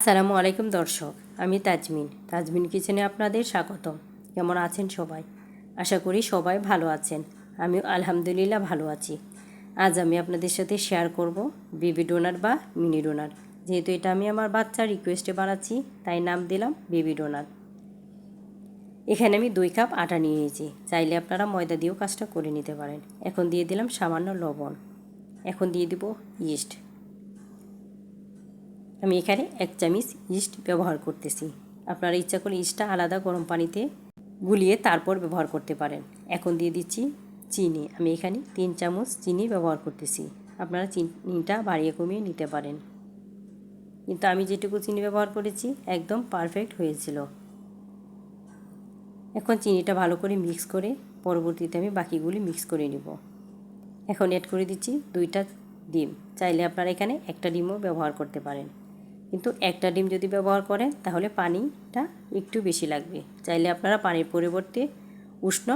আসসালামু আলাইকুম দর্শক, আমি তাজমিন কিচেনে আপনাদের স্বাগতম। কেমন আছেন সবাই? আশা করি সবাই ভালো আছেন। আমি আলহামদুলিল্লাহ ভালো আছি। আজ আমি আপনাদের সাথে শেয়ার করব বেবি ডোনাট বা মিনি ডোনাট। যেহেতু এটা আমি আমার বাচ্চার রিকোয়েস্টে বানাচ্ছি, তাই নাম দিলাম বেবি ডোনাট। এখানে আমি 2 কাপ আটা নিয়ে নিয়েছি। চাইলে আপনারা ময়দা দিয়েও কাজটা করে নিতে পারেন। এখন দিয়ে দিলাম সামান্য লবণ। এখন দিয়ে দিব ইস্ট। আমি এখানে 1 চামচ ইস্ট ব্যবহার করতেছি। আপনারা ইচ্ছা করলে ইস্টটা আলাদা গরম পানিতে গুলিয়ে তারপর ব্যবহার করতে পারেন। এখন দিয়ে দিচ্ছি চিনি। আমি এখানে 3 চামচ চিনি ব্যবহার করতেছি। আপনারা চিনিটা বাড়িয়ে কমিয়ে নিতে পারেন, কিন্তু আমি যেটুকু চিনি ব্যবহার করেছি একদম পারফেক্ট হয়েছিল। এখন চিনিটা ভালো করে মিক্স করে পরবর্তীতে আমি বাকিগুলি মিক্স করে নিব। এখন অ্যাড করে দিচ্ছি 2টা ডিম। চাইলে আপনারা এখানে 1টা ডিমও ব্যবহার করতে পারেন, কিন্তু 1টা ডিম যদি ব্যবহার করেন তাহলে পানিটা একটু বেশি লাগবে। চাইলে আপনারা পানির পরিবর্তে উষ্ণ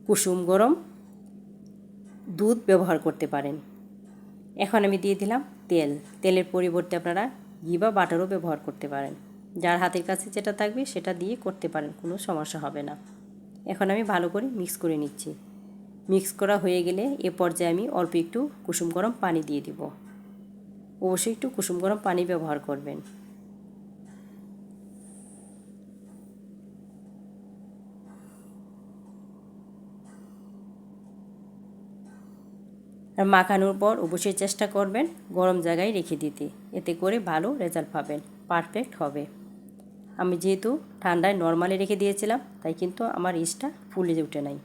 কুসুম গরম দুধ ব্যবহার করতে পারেন। এখন আমি দিয়ে দিলাম তেল। তেলের পরিবর্তে আপনারা ঘি বা বাটারও ব্যবহার করতে পারেন। যার হাতের কাছে যেটা থাকবে সেটা দিয়ে করতে পারেন, কোনো সমস্যা হবে না। এখন আমি ভালো করে মিক্স করে নিচ্ছি। মিক্স করা হয়ে গেলে এ পর্যায়ে আমি অল্প একটু কুসুম গরম পানি দিয়ে দিব। অবশ্যই একটু কুসুম গরম পানি ব্যবহার করবেন। আর মাখানোর পর অবশ্যই চেষ্টা করবেন গরম জায়গায় রেখে দিতে, এতে করে ভালো রেজাল্ট পাবেন, পারফেক্ট হবে। আমি যেহেতু ঠান্ডায় নরমালে রেখে দিয়েছিলাম, তাই কিন্তু আমার ইস্টটা ফুলে উঠে নাই।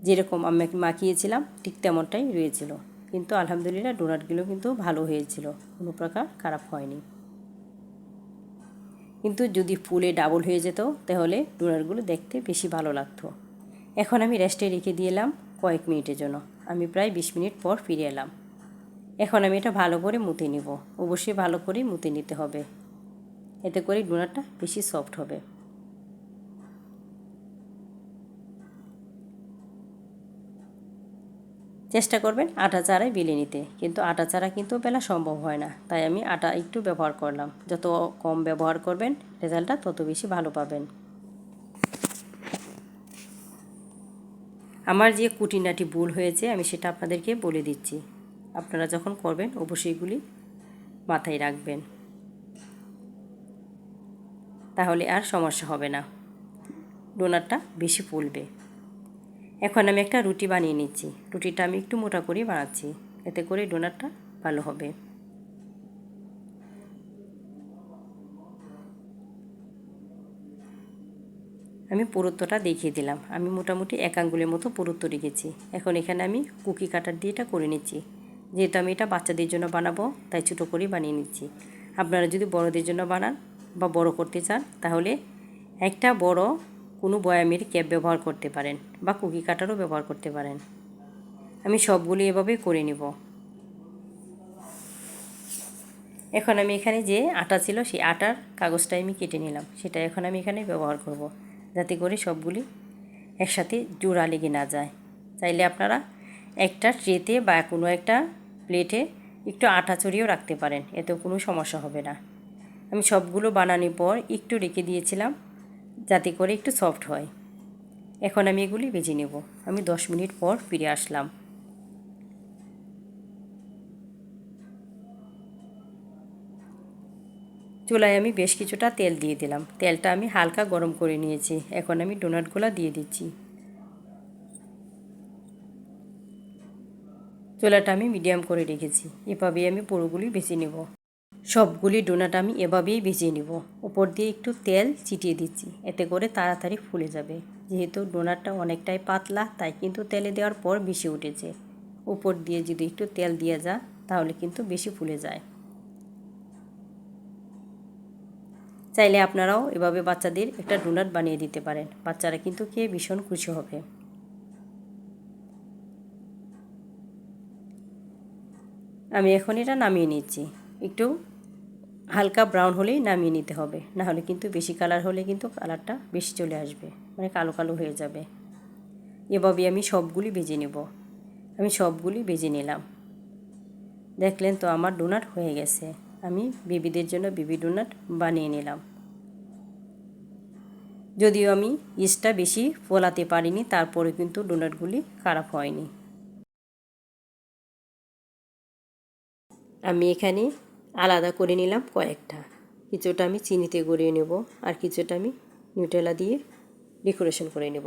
যেরকম আমি মাখিয়েছিলাম ঠিক তেমনটাই রয়েছিল, কিন্তু আলহামদুলিল্লাহ ডোনাটগুলো কিন্তু ভালো হয়েছিল, কোনো প্রকার খারাপ হয়নি। কিন্তু যদি ফুলে ডাবল হয়ে যেত তাহলে ডোনাটগুলো দেখতে বেশি ভালো লাগতো। এখন আমি রেস্টে রেখে দিলাম কয়েক মিনিটের জন্য। আমি প্রায় 20 মিনিট পর ফিরে এলাম। এখন আমি এটা ভালো করে মুতে নিব। অবশ্যই ভালো করে মুতে নিতে হবে, এতে করে ডোনাটটা বেশি সফট হবে। চেষ্টা করবেন আটা ছাড়াই বেলে নিতে, কিন্তু আটা ছাড়া কিন্তু বেলা সম্ভব হয় না, তাই আমি আটা একটু ব্যবহার করলাম। যত কম ব্যবহার করবেন রেজাল্টটা তত বেশি ভালো পাবেন। আমার যে কুটিনাটি ভুল হয়েছে আমি সেটা আপনাদেরকে বলে দিচ্ছি। আপনারা যখন করবেন অবশ্যই এগুলি মাথায় রাখবেন, তাহলে আর সমস্যা হবে না, ডোনাটটা বেশি ফুলবে। এখন আমি একটা রুটি বানিয়ে নিচ্ছি। রুটিটা আমি একটু মোটা করে বানাচ্ছি, এতে করে ডোনাটটা ভালো হবে। আমি পুরুত্বটা দেখিয়ে দিলাম। আমি মোটামুটি 1 আঙ্গুলের মতো পুরুত্ব রেখেছি। এখন এখানে আমি কুকি কাটার দিয়ে এটা করে নিচ্ছি। যেহেতু আমি এটা বাচ্চাদের জন্য বানাবো, তাই ছোটো করেই বানিয়ে নিচ্ছি। আপনারা যদি বড়দের জন্য বানান বা বড় করতে চান তাহলে একটা বড় কোনো বয়ামের ক্যাপ ব্যবহার করতে পারেন বা কুকি কাটারও ব্যবহার করতে পারেন। আমি সবগুলি এভাবে করে নিব। এখন আমি এখানে যে আটা ছিল সেই আটার কাগজটা আমি কেটে নিলাম, সেটা এখন আমি এখানে ব্যবহার করব, যাতে করে সবগুলি একসাথে জোড়া লেগে না যায়। চাইলে আপনারা একটা ট্রেতে বা কোনো একটা প্লেটে একটু আটা ছড়িয়েও রাখতে পারেন, এতেও কোনো সমস্যা হবে না। আমি সবগুলো বানানোর পর একটু রেখে দিয়েছিলাম যাতে করে একটু সফট হয়। এখন আমি এগুলি ভেজে নেব। আমি 10 মিনিট পর ফিরে আসলাম। চুলায় আমি বেশ কিছুটা তেল দিয়ে দিলাম। তেলটা আমি হালকা গরম করে নিয়েছি। এখন আমি ডোনাটগুলো দিয়ে দিচ্ছি। চুলাটা আমি মিডিয়াম করে রেখেছি। এভাবেই আমি পুরোগুলি ভেজে নেব। সবগুলি ডোনাট আমি এভাবেই ভেজে নেব। উপর দিয়ে একটু তেল ছিটিয়ে দিচ্ছি, এতে করে তাড়াতাড়ি ফুলে যাবে। যেহেতু ডোনাটটা অনেকটাই পাতলা, তাই কিন্তু তেলে দেওয়ার পর বেশি উঠেছে। উপর দিয়ে যদি একটু তেল দিয়ে যায় তাহলে কিন্তু বেশি ফুলে যায়। চাইলে আপনারাও এভাবে বাচ্চাদের একটা ডোনাট বানিয়ে দিতে পারেন। বাচ্চারা কিন্তু খেয়ে ভীষণ খুশি হবে। আমি এখন এটা নামিয়ে নিচ্ছি। একটু হালকা ব্রাউন হলেই নামিয়ে নিতে হবে, না হলে কিন্তু বেশি কালার হলে কিন্তু কালারটা বেশি চলে আসবে, মানে কালো কালো হয়ে যাবে। এভাবে আমি সবগুলি ভেজে নেব। আমি সবগুলি ভেজে নিলাম। দেখলেন তো আমার ডোনাট হয়ে গেছে। আমি বেবিদের জন্য বেবি ডোনাট বানিয়ে নিলাম। যদিও আমি ইস্টটা বেশি ফোলাতে পারিনি, তারপরে কিন্তু ডোনাটগুলি খারাপ হয়নি। আমি এখানে আলাদা করে নিলাম কয়েকটা, কিছুটা আমি চিনিতে গড়িয়ে নেব আর কিছুটা আমি নিউটেলা দিয়ে ডেকোরেশন করে নেব।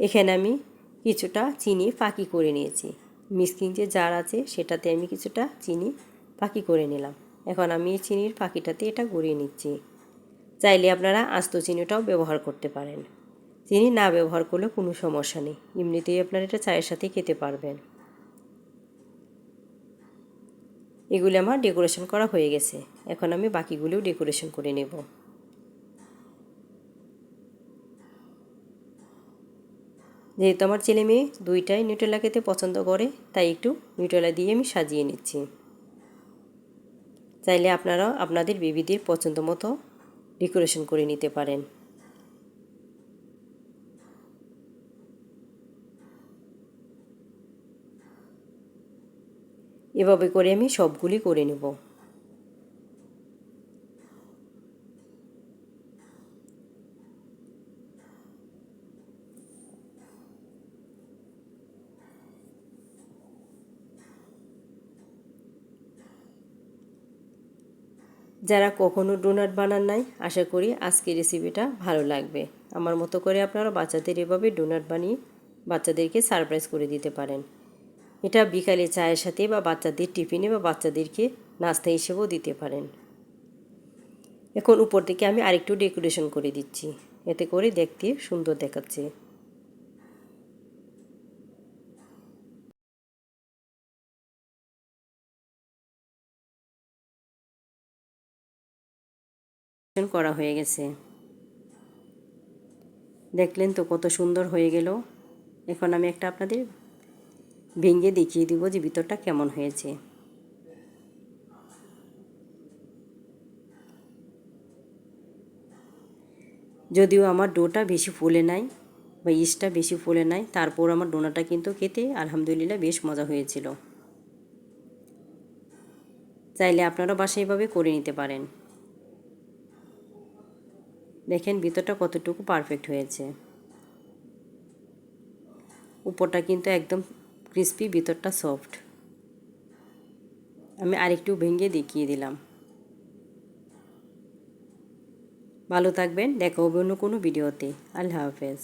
এখানে আমি কিছুটা চিনি ফাঁকি করে নিয়েছি, মিক্সিং যে জার আছে সেটাতে আমি কিছুটা চিনি ফাঁকি করে নিলাম। এখন আমি এই চিনির ফাঁকিটাতে এটা গড়িয়ে নিচ্ছি। চাইলে আপনারা আস্ত চিনিটাও ব্যবহার করতে পারেন, চিনি না ব্যবহার করলে কোনো সমস্যা নেই, এমনিতেই আপনারা এটা চায়ের সাথে খেতে পারবেন। এগুলি আমার ডেকোরেশন করা হয়ে গেছে, এখন আমি বাকিগুলিও ডেকোরেশন করে নেব। যেহেতু আমার ছেলে মেয়ে দুইটাই নিউটেলা খেতে পছন্দ করে, তাই একটু নিউটেলা দিয়ে আমি সাজিয়ে নিচ্ছি। চাইলে আপনারা আপনাদের বেবিদের পছন্দ মতো ডেকোরেশন করে নিতে পারেন। এভাবে করে আমি সবগুলি করে নেব। যারা কখনো ডোনাট বানান নাই, আশা করি আজকের রেসিপিটা ভালো লাগবে। আমার মতো করে আপনারা বাচ্চাদের এভাবে ডোনাট বানিয়ে বাচ্চাদেরকে সারপ্রাইজ করে দিতে পারেন। এটা বিকালে চায়ের সাথে বা বাচ্চাদের টিফিনে বা বাচ্চাদেরকে নাস্তা হিসেবেও দিতে পারেন। এখন উপর থেকে আমি আরেকটু ডেকোরেশন করে দিচ্ছি, এতে করে দেখতে সুন্দর দেখাচ্ছে। করা হয়ে গেছে, দেখলেন তো কত সুন্দর হয়ে গেল। এখন আমি একটা আপনাদের ভেঙে দেখিয়ে দিব যে ভিতরটা কেমন হয়েছে। যদিও আমার ডোটা বেশি ফুলে নাই বা ইস্টটা বেশি ফুলে নাই, তারপর আমার ডোনাটা কিন্তু খেতে আলহামদুলিল্লাহ বেশ মজা হয়েছিল। চাইলে আপনারা বাসায় এভাবে করে নিতে পারেন। দেখেন ভিতরটা কতটুকু পারফেক্ট হয়েছে, উপরটা কিন্তু একদম ক্রিস্পি, ভিতরটা সফট। আমি আরেকটু ভেঙে দেখিয়ে দিলাম। ভালো থাকবেন, দেখা হবে অন্য কোনো ভিডিওতে। আল্লাহ হাফেজ।